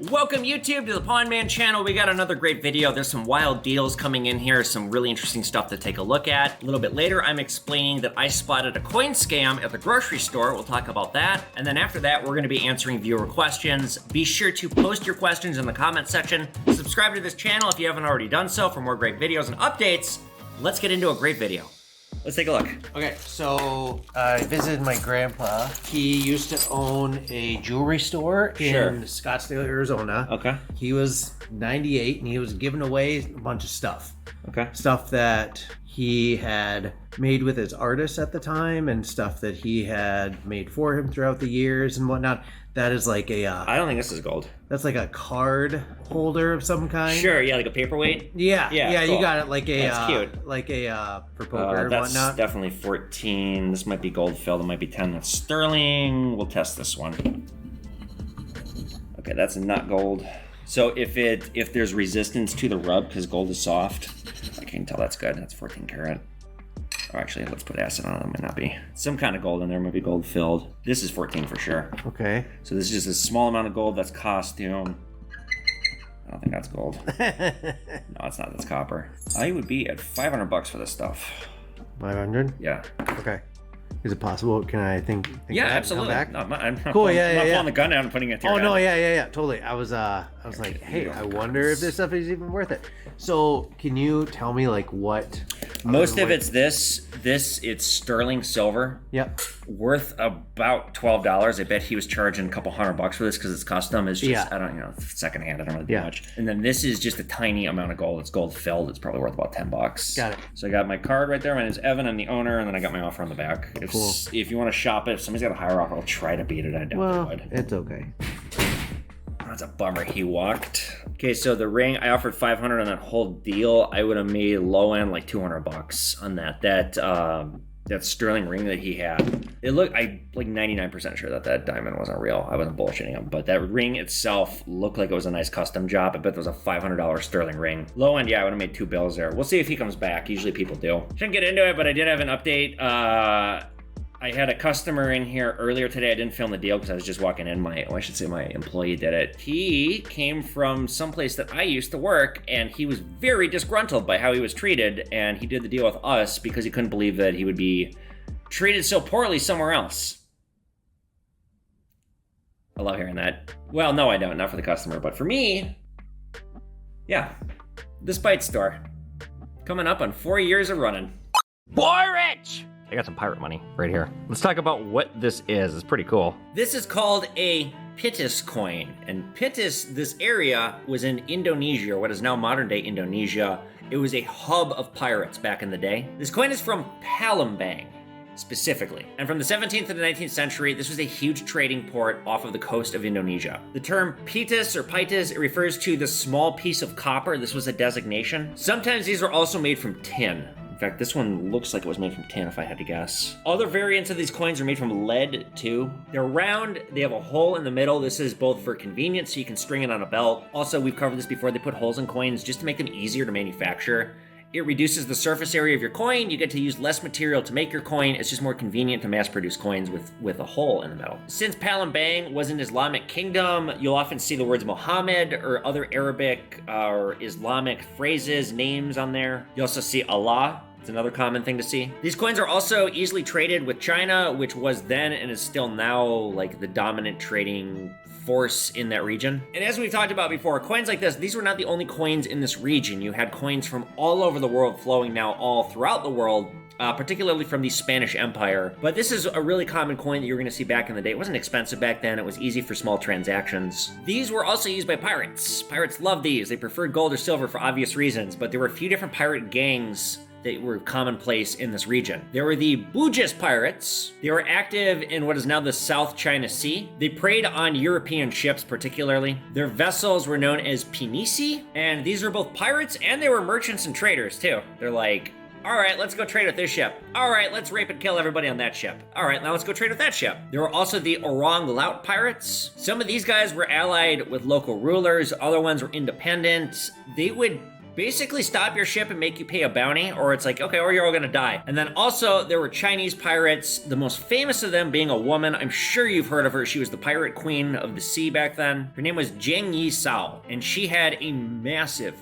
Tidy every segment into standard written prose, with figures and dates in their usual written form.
Welcome YouTube to the Pawn Man channel. We got another great video. There's some wild deals coming in here, some really interesting stuff to take a look at. A little bit later, I'm explaining that I spotted a coin scam at the grocery store. We'll talk about that. And then after that, we're gonna be answering viewer questions. Be sure to post your questions in the comment section. Subscribe to this channel if you haven't already done so for more great videos and updates. Let's get into a great video. Let's take a look. Okay, so I visited my grandpa. He used to own a jewelry store in Scottsdale, Arizona. Okay. He was 98 and he was giving away a bunch of stuff. Okay. Stuff that he had made with his artists at the time and stuff that he had made for him throughout the years and whatnot. That is like a... I don't think this is gold. That's like a card holder of some kind. Sure, yeah, like a paperweight. Yeah, cool. You got it like a... That's cute. Like a for poker and that's whatnot. Definitely 14. This might be gold filled. It might be 10. That's sterling. We'll test this one. Okay, that's not gold. So if there's resistance to the rub because gold is soft, I can tell that's good. That's 14 karat. Or actually, let's put acid on it. It might not be. Some kind of gold in there. Might be gold filled. This is 14 for sure. Okay. So this is just a small amount of gold. That's costume. I don't think that's gold. No, it's not. That's copper. I would be at 500 bucks for this stuff. 500? Yeah. Okay. Is it possible? Can I think yeah, back, absolutely. come back? No, I'm not Cool, pulling, yeah, I'm not yeah. pulling the gun out and putting it to your Oh, no, head. yeah, totally. I was like, hey, I wonder if this stuff is even worth it. So, can you tell me, like, what... Most of it's this, it's sterling silver. Yep. Worth about $12. I bet he was charging a couple $100 for this because it's custom. It's just, Yeah. I don't, secondhand. I don't really do much. And then this is just a tiny amount of gold. It's gold filled. It's probably worth about $10. Got it. So I got my card right there. My name's Evan. I'm the owner. And then I got my offer on the back. Cool. If you want to shop it, if somebody's got a higher offer, I'll try to beat it. I doubt they would. It's okay. That's a bummer. He walked. Okay, so the ring, I offered 500 on that whole deal. I would have made low end like 200 bucks on that. That sterling ring that he had. It looked, I like 99% sure that diamond wasn't real. I wasn't bullshitting him, but that ring itself looked like it was a nice custom job. I bet there was a $500 sterling ring. Low end, yeah, I would have made 2 bills there. We'll see if he comes back. Usually people do. Shouldn't get into it, but I did have an update. I had a customer in here earlier today. I didn't film the deal because I was just walking in. My employee did it. He came from someplace that I used to work, and he was very disgruntled by how he was treated, and he did the deal with us because he couldn't believe that he would be treated so poorly somewhere else. I love hearing that. Well, no, I don't. Not for the customer, but for me, yeah. The Spite Store. Coming up on 4 years of running. Boy Rich! I got some pirate money right here. Let's talk about what this is. It's pretty cool. This is called a Pitis coin. And Pitis, this area, was in Indonesia, or what is now modern day Indonesia. It was a hub of pirates back in the day. This coin is from Palembang, specifically. And from the 17th to the 19th century, this was a huge trading port off of the coast of Indonesia. The term pitis or pitis, it refers to the small piece of copper. This was a designation. Sometimes these were also made from tin. In fact, this one looks like it was made from tin, if I had to guess. Other variants of these coins are made from lead, too. They're round, they have a hole in the middle. This is both for convenience, so you can string it on a belt. Also, we've covered this before, they put holes in coins just to make them easier to manufacture. It reduces the surface area of your coin. You get to use less material to make your coin. It's just more convenient to mass produce coins with a hole in the middle. Since Palembang was an Islamic kingdom, you'll often see the words Muhammad or other Arabic or Islamic phrases, names on there. You also see Allah. It's another common thing to see. These coins are also easily traded with China, which was then and is still now like the dominant trading force in that region. And as we've talked about before, coins like this, these were not the only coins in this region. You had coins from all over the world flowing now all throughout the world, particularly from the Spanish Empire. But this is a really common coin that you were gonna see back in the day. It wasn't expensive back then. It was easy for small transactions. These were also used by pirates. Pirates loved these. They preferred gold or silver for obvious reasons, but there were a few different pirate gangs that were commonplace in this region. There were the Bugis pirates. They were active in what is now the South China Sea. They preyed on European ships particularly. Their vessels were known as pinisi, and these were both pirates and they were merchants and traders too. They're like, all right, let's go trade with this ship. All right, let's rape and kill everybody on that ship. All right, now let's go trade with that ship. There were also the Orang Laut pirates. Some of these guys were allied with local rulers. Other ones were independent. They would basically stop your ship and make you pay a bounty, or it's like, okay, or you're all gonna die. And then also there were Chinese pirates, the most famous of them being a woman. I'm sure you've heard of her. She was the pirate queen of the sea back then. Her name was Jiang Yi Sao, and she had a massive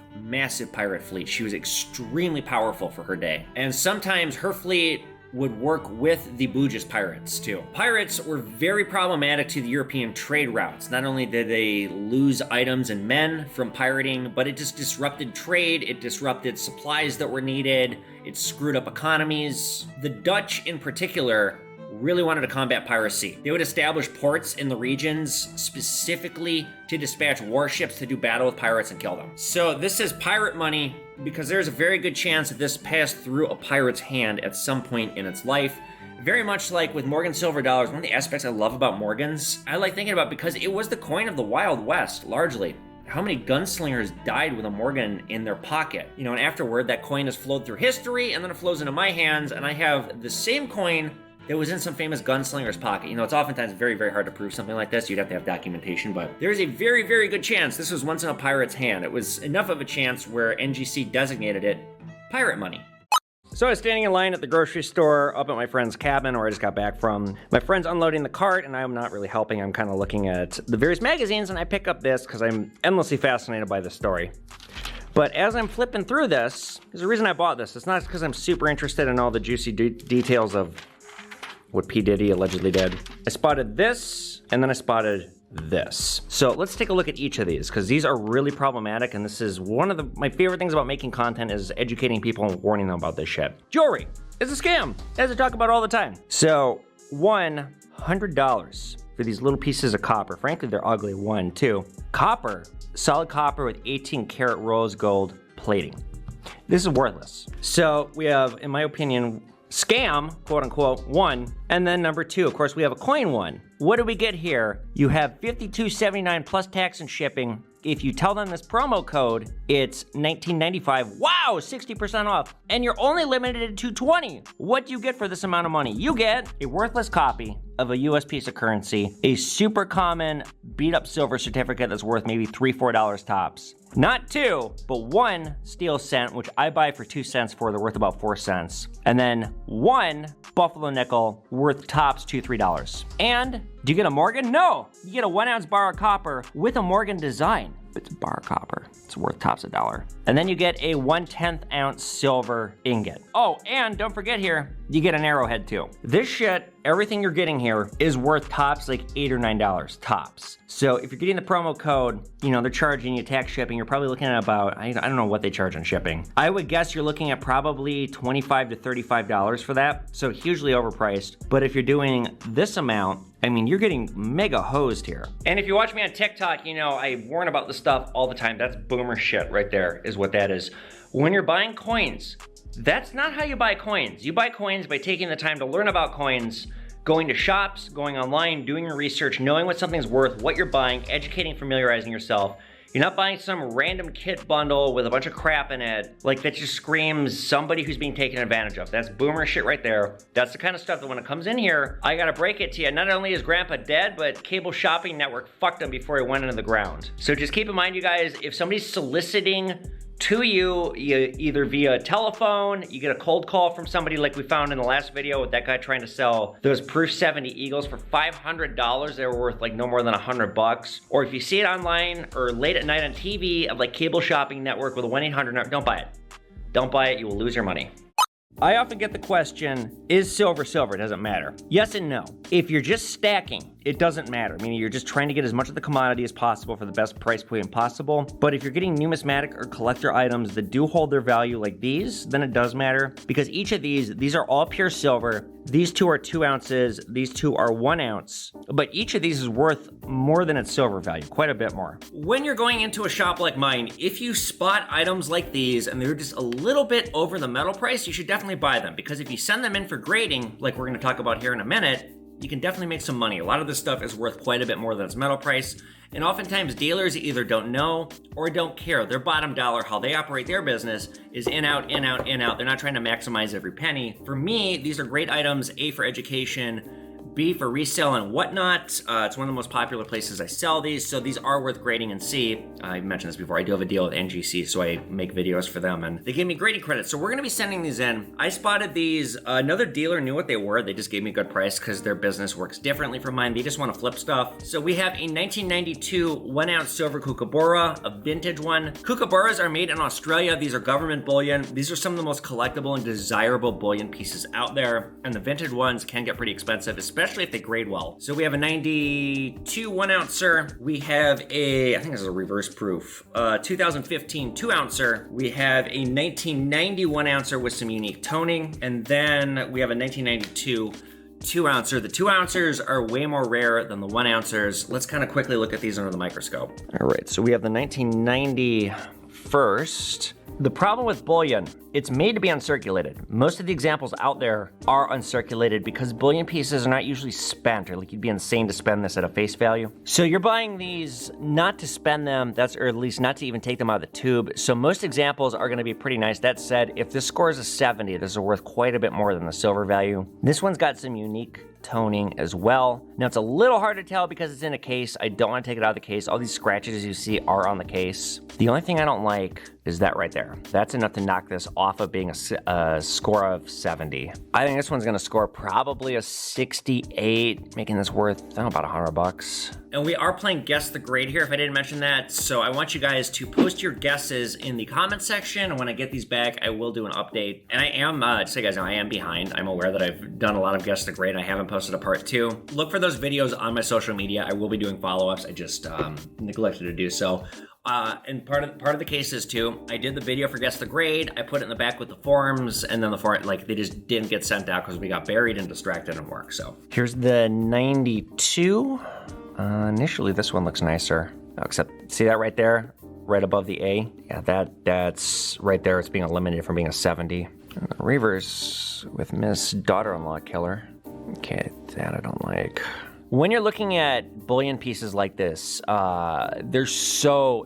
pirate fleet. She was extremely powerful for her day. And sometimes her fleet would work with the Bugis pirates too. Pirates were very problematic to the European trade routes. Not only did they lose items and men from pirating, but it just disrupted trade, it disrupted supplies that were needed, it screwed up economies. The Dutch in particular really wanted to combat piracy. They would establish ports in the regions specifically to dispatch warships to do battle with pirates and kill them. So this is pirate money because there's a very good chance that this passed through a pirate's hand at some point in its life. Very much like with Morgan silver dollars, one of the aspects I love about Morgans, I like thinking about because it was the coin of the Wild West, largely. How many gunslingers died with a Morgan in their pocket? You know, and afterward, that coin has flowed through history, and then it flows into my hands, and I have the same coin that was in some famous gunslinger's pocket. You know, it's oftentimes very, very hard to prove something like this. You'd have to have documentation, but there's a very, very good chance this was once in a pirate's hand. It was enough of a chance where NGC designated it pirate money. So I was standing in line at the grocery store up at my friend's cabin where I just got back from. My friend's unloading the cart and I'm not really helping. I'm kind of looking at the various magazines and I pick up this because I'm endlessly fascinated by this story. But as I'm flipping through this, there's a reason I bought this. It's not because I'm super interested in all the juicy details of what P. Diddy allegedly did. I spotted this, and then I spotted this. So let's take a look at each of these, because these are really problematic, and this is one of my favorite things about making content is educating people and warning them about this shit. Jewelry is a scam, as I talk about all the time. So, $100 for these little pieces of copper. Frankly, they're ugly, one, two. Copper, solid copper with 18 karat rose gold plating. This is worthless. So we have, in my opinion, scam, quote unquote, one, and then number two, of course, we have a coin one. What do we get here? You have $52.79 plus tax and shipping. If you tell them this promo code, it's $19.95. Wow, 60% off. And you're only limited to 20. What do you get for this amount of money? You get a worthless copy of a US piece of currency, a super common beat up silver certificate that's worth maybe $3, $4 tops. Not two, but one steel cent, which I buy for 2 cents for, they're worth about 4 cents. And then one buffalo nickel worth tops $2, $3. And do you get a Morgan? No, you get a 1 ounce bar of copper with a Morgan design. It's a bar of copper. It's worth tops $1. And then you get a 1/10 ounce silver ingot. Oh, and don't forget here, you get an arrowhead too. This shit, everything you're getting here is worth tops like $8 or $9 tops. So if you're getting the promo code, you know, they're charging you tax shipping, you're probably looking at about, I don't know what they charge on shipping. I would guess you're looking at probably $25 to $35 for that. So hugely overpriced. But if you're doing this amount, I mean, you're getting mega hosed here. And if you watch me on TikTok, you know, I warn about this stuff all the time. That's boomer shit right there is what that is. When you're buying coins, that's not how you buy coins. You buy coins by taking the time to learn about coins, going to shops, going online, doing your research, knowing what something's worth, what you're buying, educating, familiarizing yourself. You're not buying some random kit bundle with a bunch of crap in it, like that just screams somebody who's being taken advantage of. That's boomer shit right there. That's the kind of stuff that when it comes in here, I gotta break it to you. Not only is Grandpa dead, but cable shopping network fucked him before he went into the ground. So just keep in mind, you guys, if somebody's soliciting to you either via telephone, you get a cold call from somebody like we found in the last video with that guy trying to sell those Proof 70 Eagles for $500. They were worth like no more than $100. Or if you see it online or late at night on TV of like cable shopping network with a 1-800 number, don't buy it. Don't buy it, you will lose your money. I often get the question, is silver silver? Does it matter? Yes and no. If you're just stacking, it doesn't matter. Meaning you're just trying to get as much of the commodity as possible for the best price point possible. But if you're getting numismatic or collector items that do hold their value like these, then it does matter. Because each of these are all pure silver. These two are 2 ounces, these two are 1 ounce. But each of these is worth more than its silver value, quite a bit more. When you're going into a shop like mine, if you spot items like these and they're just a little bit over the metal price, you should definitely buy them. Because if you send them in for grading, like we're gonna talk about here in a minute, you can definitely make some money. A lot of this stuff is worth quite a bit more than its metal price. And oftentimes dealers either don't know or don't care. Their bottom dollar, how they operate their business, is in, out, in, out, in, out. They're not trying to maximize every penny. For me, these are great items, A, for education, be for resale and whatnot. It's one of the most popular places I sell these, so these are worth grading and see. I mentioned this before, I do have a deal with NGC, so I make videos for them, and they gave me grading credits, so we're gonna be sending these in. I spotted these, another dealer knew what they were, they just gave me a good price because their business works differently from mine. They just want to flip stuff. So we have a 1992 1-ounce silver kookaburra, a vintage one. Kookaburras are made in Australia. These are government bullion. These are some of the most collectible and desirable bullion pieces out there, and the vintage ones can get pretty expensive, especially if they grade well. So we have a 92 1-ouncer. We have a, I think this is a reverse proof, 2015 2-ouncer. We have a 1990 1-ouncer with some unique toning, and then we have a 1992 2-ouncer. The 2-ouncers are way more rare than the 1-ouncers. Let's kind of quickly look at these under the microscope. All right, so we have the 1990 first. The problem with bullion, it's made to be uncirculated. Most of the examples out there are uncirculated because bullion pieces are not usually spent, or like you'd be insane to spend this at a face value. So you're buying these not to spend them, or at least not to even take them out of the tube. So most examples are gonna be pretty nice. That said, if this score is a 70, this is worth quite a bit more than the silver value. This one's got some unique toning as well. Now it's a little hard to tell because it's in a case. I don't want to take it out of the case. All these scratches you see are on the case. The only thing I don't like is that right there. That's enough to knock this off of being a score of 70. I think this one's gonna score probably a 68, making this worth, I don't know, about $100. And we are playing Guess the Grade here, if I didn't mention that. So I want you guys to post your guesses in the comment section. When I get these back, I will do an update. And I am, just so you guys know, I am behind. I'm aware that I've done a lot of Guess the Grade. I haven't posted a part 2. Look for those videos on my social media. I will be doing follow-ups. I just neglected to do so. And part of the case is too, I did the video for Guess the Grade. I put it in the back with the forms, and then the form, like, they just didn't get sent out because we got buried and distracted in work. So here's the 92. Initially, this one looks nicer, except see that right there, right above the A? Yeah, that's right there. It's being eliminated from being a 70. And the reverse with Miss Daughter-in-Law Killer. Okay, that I don't like. When you're looking at bullion pieces like this, they're so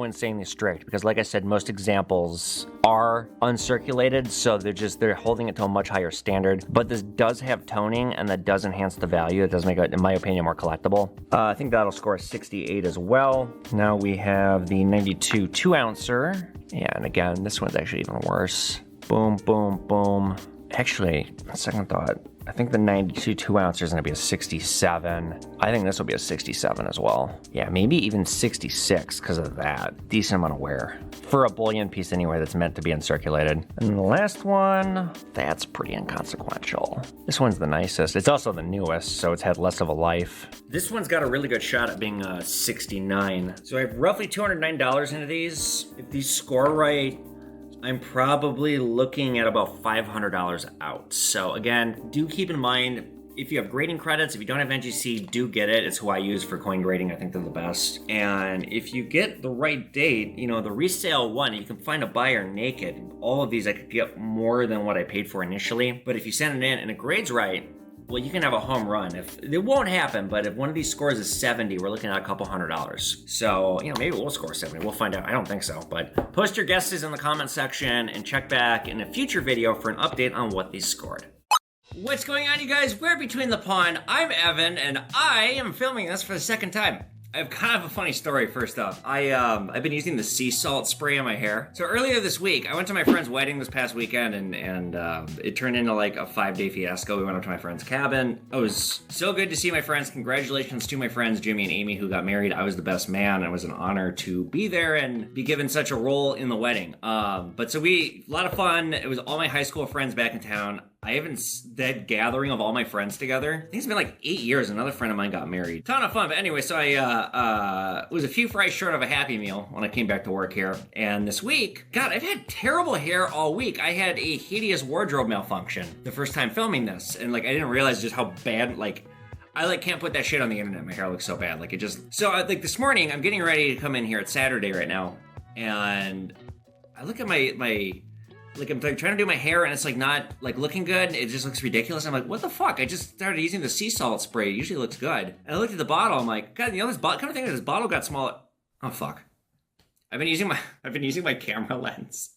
insanely strict because, like I said, most examples are uncirculated, so they're holding it to a much higher standard. But this does have toning, and that does enhance the value. It does make it, in my opinion, more collectible. I think that'll score a 68 as well. Now we have the 92 2-ouncer. Yeah, and again, this one's actually even worse. Boom, boom, boom. Actually, second thought, I think the 92 2-ouncer is going to be a 67. I think this will be a 67 as well. Yeah, maybe even 66 because of that. Decent amount of wear. For a bullion piece anyway that's meant to be uncirculated. And the last one, that's pretty inconsequential. This one's the nicest. It's also the newest, so it's had less of a life. This one's got a really good shot at being a 69. So I have roughly $209 into these. If these score right, I'm probably looking at about $500 out. So again, do keep in mind, if you have grading credits, if you don't have NGC, do get it. It's who I use for coin grading. I think they're the best. And if you get the right date, you know, the resale one, you can find a buyer naked. All of these I could get more than what I paid for initially. But if you send it in and it grades right, well, you can have a home run. It won't happen, but if one of these scores is 70, we're looking at a couple $100. So, you know, maybe we'll score 70. We'll find out. I don't think so, but post your guesses in the comment section and check back in a future video for an update on what these scored. What's going on, you guys? We're Between the Pond. I'm Evan, and I am filming this for the second time. I have kind of a funny story first off. I've been using the sea salt spray on my hair. So earlier this week, I went to my friend's wedding this past weekend and it turned into like a 5-day fiasco. We went up to my friend's cabin. It was so good to see my friends. Congratulations to my friends, Jimmy and Amy, who got married. I was the best man. It was an honor to be there and be given such a role in the wedding. But so a lot of fun. It was all my high school friends back in town. I haven't, that gathering of all my friends together, I think it's been like 8 years. Another friend of mine got married. Ton of fun. But anyway, so I was a few fries short of a Happy Meal when I came back to work here. And this week, God, I've had terrible hair all week. I had a hideous wardrobe malfunction the first time filming this. And like, I didn't realize just how bad, like, I like can't put that shit on the internet. My hair looks so bad. Like it just, so like this morning, I'm getting ready to come in here. It's Saturday right now. And I look at like I'm trying to do my hair and it's like not like looking good. It just looks ridiculous. I'm like, what the fuck? I just started using the sea salt spray. It usually looks good. And I looked at the bottle. I'm like, God, you know, this bottle, kind of thing that this bottle got smaller. Oh fuck. I've been using my camera lens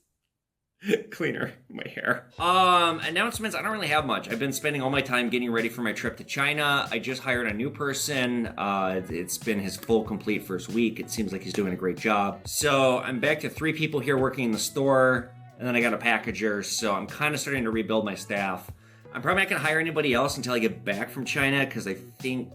Cleaner my hair. Announcements, I don't really have much. I've been spending all my time getting ready for my trip to China. I just hired a new person. It's been his full complete first week. It seems like he's doing a great job. So I'm back to 3 people here working in the store, and then I got a packager, so I'm kind of starting to rebuild my staff. I'm probably not going to hire anybody else until I get back from China, because I think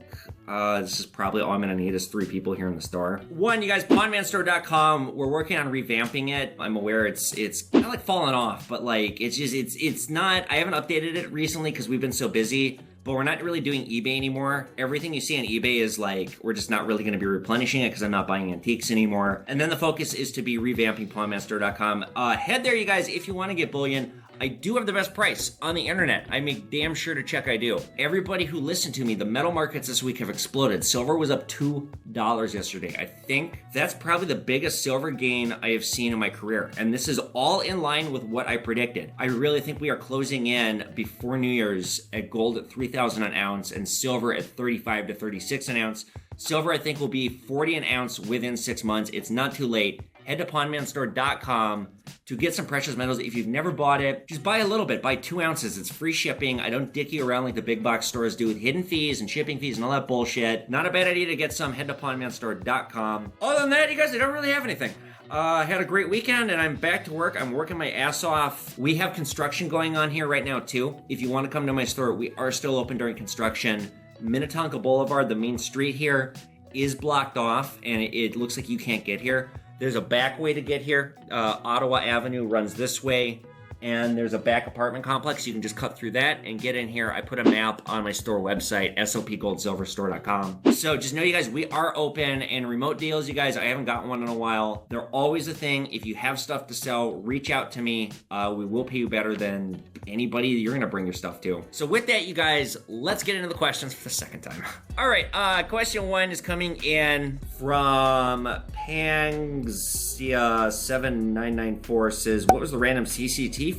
this is probably all I'm going to need is 3 people here in the store. One, you guys, pawnmanstore.com, we're working on revamping it. I'm aware it's kind of like falling off, but like it's not, I haven't updated it recently because we've been so busy, but we're not really doing eBay anymore. Everything you see on eBay is like, we're just not really going to be replenishing it because I'm not buying antiques anymore. And then the focus is to be revamping pawnmanstore.com. Head there, you guys, if you want to get bullion. I do have the best price on the internet. I make damn sure to check I do. Everybody who listened to me, the metal markets this week have exploded. Silver was up $2 yesterday. I think that's probably the biggest silver gain I have seen in my career. And this is all in line with what I predicted. I really think we are closing in before New Year's at gold at 3,000 an ounce and silver at 35 to 36 an ounce. Silver, I think, will be 40 an ounce within 6 months. It's not too late. Head to pawnmanstore.com to get some precious metals. If you've never bought it, just buy a little bit. Buy 2 ounces. It's free shipping. I don't dick you around like the big box stores do with hidden fees and shipping fees and all that bullshit. Not a bad idea to get some. Head to pawnmanstore.com. Other than that, you guys, I don't really have anything. I had a great weekend and I'm back to work. I'm working my ass off. We have construction going on here right now too. If you want to come to my store, we are still open during construction. Minnetonka Boulevard, the main street here, is blocked off and it looks like you can't get here. There's a back way to get here. Ottawa Avenue runs this way, and there's a back apartment complex. You can just cut through that and get in here. I put a map on my store website, sopgoldsilverstore.com. So just know, you guys, we are open, and remote deals, you guys, I haven't gotten one in a while. They're always a thing. If you have stuff to sell, reach out to me. We will pay you better than anybody you're going to bring your stuff to. So with that, you guys, let's get into the questions for the second time. All right, question 1 is coming in from Pangsia7994. Says, what was the random CCTV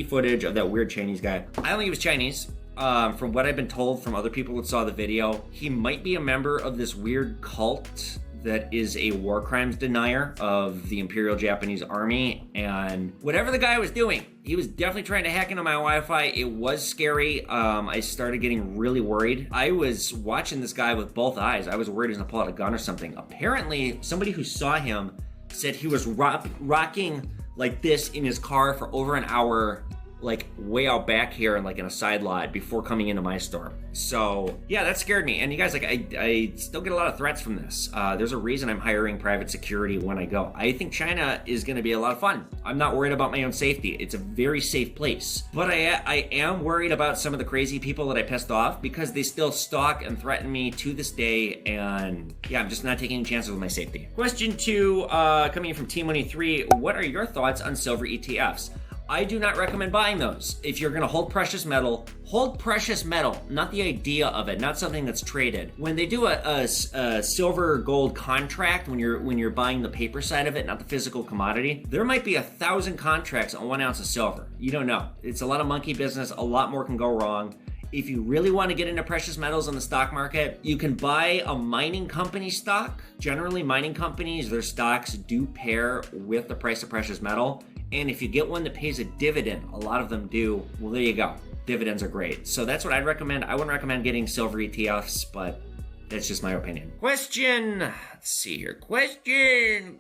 footage of that weird Chinese guy? I don't think he was Chinese. From what I've been told from other people that saw the video, he might be a member of this weird cult that is a war crimes denier of the Imperial Japanese Army, and whatever the guy was doing, he was definitely trying to hack into my Wi-Fi. It was scary. I started getting really worried. I was watching this guy with both eyes. I was worried he was gonna pull out a gun or something. Apparently, somebody who saw him said he was rocking like this in his car for over an hour, like way out back here and like in a side lot before coming into my store. So yeah, that scared me. And you guys, like, I still get a lot of threats from this. There's a reason I'm hiring private security when I go. I think China is going to be a lot of fun. I'm not worried about my own safety. It's a very safe place. But I am worried about some of the crazy people that I pissed off because they still stalk and threaten me to this day. And yeah, I'm just not taking any chances with my safety. Question 2, coming in from T-Money3. What are your thoughts on silver ETFs? I do not recommend buying those. If you're gonna hold precious metal, not the idea of it, not something that's traded. When they do a silver gold contract, when you're buying the paper side of it, not the physical commodity, there might be 1,000 contracts on 1 ounce of silver. You don't know. It's a lot of monkey business. A lot more can go wrong. If you really want to get into precious metals on the stock market, you can buy a mining company stock. Generally, mining companies, their stocks do pair with the price of precious metal. And if you get one that pays a dividend, a lot of them do, well, there you go. Dividends are great. So that's what I'd recommend. I wouldn't recommend getting silver ETFs, but that's just my opinion. Question, let's see here. Question.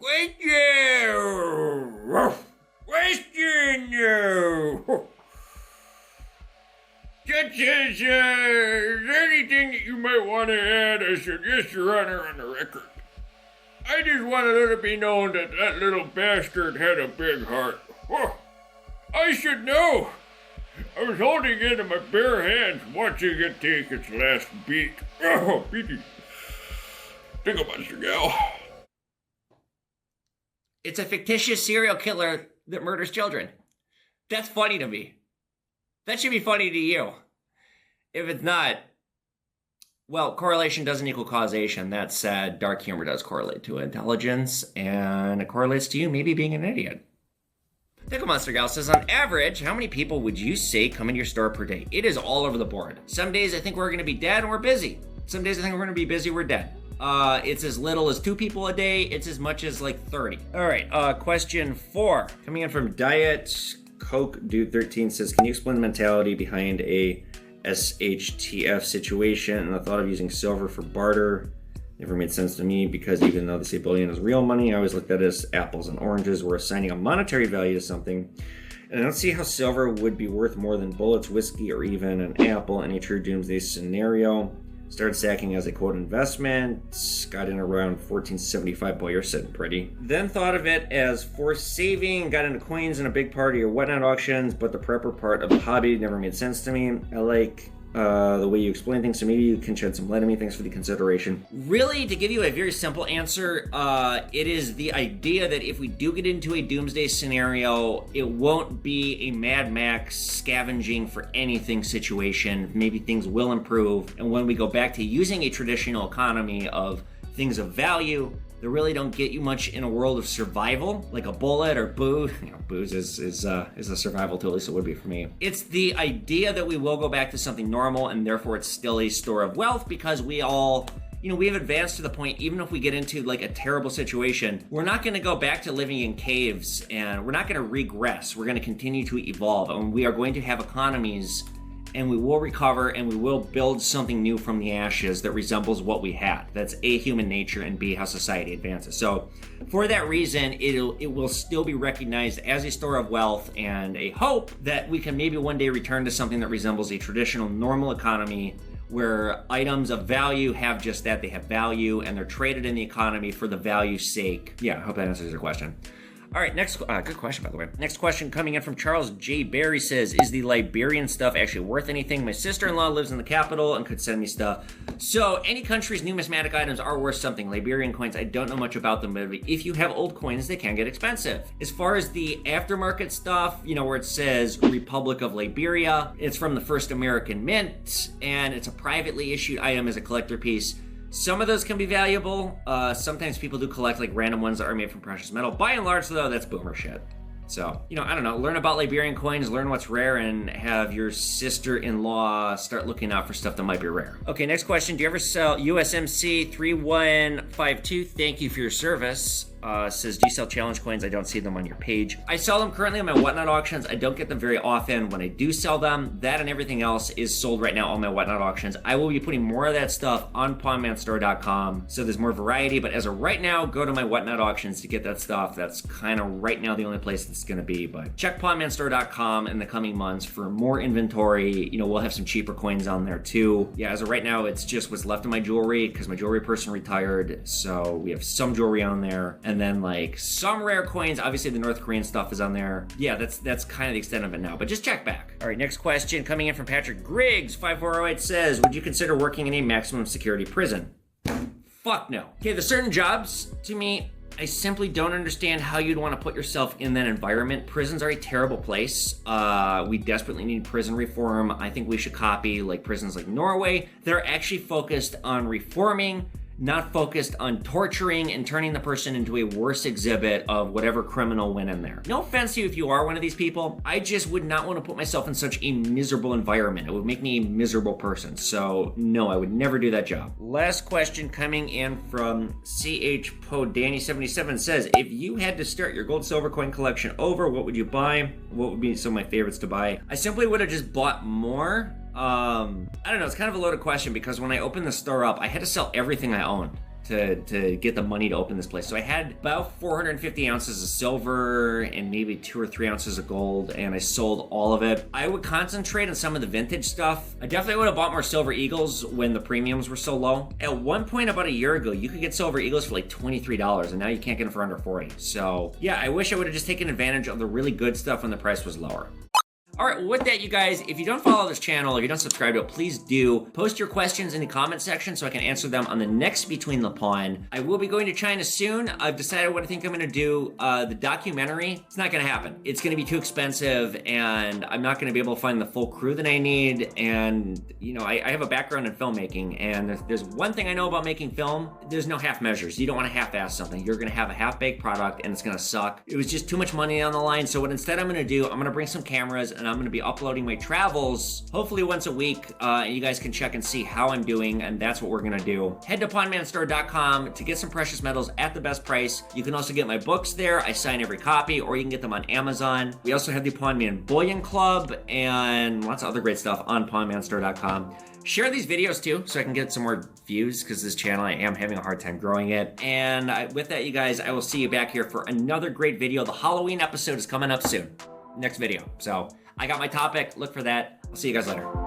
Such as, is there anything that you might want to add as just your honor on the record? I just want to let it be known that that little bastard had a big heart. Oh, I should know. I was holding it in my bare hands, watching it take its last beat. Oh, beaty. Tickle Buster gal. It's a fictitious serial killer that murders children. That's funny to me. That should be funny to you. If it's not, well, correlation doesn't equal causation. That said, dark humor does correlate to intelligence, and it correlates to you maybe being an idiot. Tickle Monster Gal says, on average, how many people would you say come into your store per day? It is all over the board. Some days I think we're going to be dead and we're busy. Some days I think we're going to be busy, we're dead. It's as little as 2 people a day. It's as much as like 30. All right, question 4. Coming in from Diet Coke Dude 13 says, can you explain the mentality behind a SHTF situation and the thought of using silver for barter? Never made sense to me because even though they say bullion is real money, I always looked at it as apples and oranges. We're assigning a monetary value to something. And I don't see how silver would be worth more than bullets, whiskey, or even an apple in a true doomsday scenario. Started sacking as a quote investment, got in around 1475, boy, you're sitting pretty. Then thought of it as for saving, got into coins in a big party or whatnot auctions, but the prepper part of the hobby never made sense to me. I like the way you explain things, so maybe you can shed some light on me. Thanks for the consideration. Really, to give you a very simple answer, it is the idea that if we do get into a doomsday scenario, it won't be a Mad Max scavenging for anything situation. Maybe things will improve, and when we go back to using a traditional economy of things of value, they really don't get you much in a world of survival, like a bullet or booze. Booze is a survival tool, at least it would be for me. It's the idea that we will go back to something normal, and therefore it's still a store of wealth because we all, we have advanced to the point, even if we get into like a terrible situation, we're not going to go back to living in caves, and we're not going to regress. We're going to continue to evolve, and we are going to have economies, and we will recover, and we will build something new from the ashes that resembles what we had. That's A, human nature, and B, how society advances. So for that reason, it will still be recognized as a store of wealth, and a hope that we can maybe one day return to something that resembles a traditional normal economy where items of value have just that. They have value, and they're traded in the economy for the value's sake. Yeah, I hope that answers your question. All right, next, good question, by the way. Next question coming in from Charles J. Berry says, is the Liberian stuff actually worth anything? My sister-in-law lives in the capital and could send me stuff. So any country's numismatic items are worth something. Liberian coins, I don't know much about them, but if you have old coins, they can get expensive. As far as the aftermarket stuff, where it says Republic of Liberia, it's from the first American mint, and it's a privately issued item as a collector piece. Some of those can be valuable. Sometimes people do collect like random ones that are made from precious metal. By and large, though, that's boomer shit. So, I don't know, learn about Liberian coins, learn what's rare, and have your sister-in-law start looking out for stuff that might be rare. Okay, next question. Do you ever sell USMC 3152? Thank you for your service. Says, do you sell challenge coins? I don't see them on your page. I sell them currently on my Whatnot auctions. I don't get them very often. When I do sell them, that and everything else is sold right now on my Whatnot auctions. I will be putting more of that stuff on pawnmanstore.com, so there's more variety, but as of right now, go to my Whatnot auctions to get that stuff. That's kind of right now the only place it's going to be, but check pawnmanstore.com in the coming months for more inventory. We'll have some cheaper coins on there too. Yeah, as of right now, it's just what's left of my jewelry because my jewelry person retired, so we have some jewelry on there. And then like some rare coins, obviously the North Korean stuff is on there. Yeah, that's kind of the extent of it now, but just check back. All right, next question coming in from Patrick Griggs, 5408 says, would you consider working in a maximum security prison? Fuck no. Okay, there's certain jobs, to me, I simply don't understand how you'd want to put yourself in that environment. Prisons are a terrible place. We desperately need prison reform. I think we should copy like prisons like Norway. They're actually focused on reforming, not focused on torturing and turning the person into a worse exhibit of whatever criminal went in there. No offense to you if you are one of these people. I just would not want to put myself in such a miserable environment. It would make me a miserable person. So no, I would never do that job. Last question coming in from CH Po Danny 77 says, if you had to start your gold silver coin collection over, what would you buy? What would be some of my favorites to buy? I simply would have just bought more. I don't know, it's kind of a loaded question because when I opened the store up, I had to sell everything I owned to get the money to open this place. So I had about 450 ounces of silver and maybe 2 or 3 ounces of gold, and I sold all of it. I would concentrate on some of the vintage stuff. I definitely would have bought more Silver Eagles when the premiums were so low. At one point about a year ago, you could get Silver Eagles for like $23, and now you can't get them for under 40. So yeah, I wish I would have just taken advantage of the really good stuff when the price was lower. All right, with that, you guys, if you don't follow this channel, if you don't subscribe to it, please do. Post your questions in the comment section so I can answer them on the next Between the Pawn. I will be going to China soon. I've decided what I think I'm going to do. The documentary, it's not going to happen. It's going to be too expensive, and I'm not going to be able to find the full crew that I need. And, I have a background in filmmaking, and there's one thing I know about making film. There's no half measures. You don't want to half-ass something. You're going to have a half-baked product, and it's going to suck. It was just too much money on the line, so what instead I'm going to do, I'm going to bring some cameras, and and I'm going to be uploading my travels hopefully once a week, and you guys can check and see how I'm doing, and that's what we're going to do. Head to pawnmanstore.com to get some precious metals at the best price. You can also get my books there. I sign every copy, or you can get them on Amazon. We also have the Pawnman Bullion Club and lots of other great stuff on pawnmanstore.com. Share these videos too, so I can get some more views, because this channel, I am having a hard time growing it. And with that, you guys, I will see you back here for another great video. The Halloween episode is coming up soon. Next video. So I got my topic. Look for that. I'll see you guys later.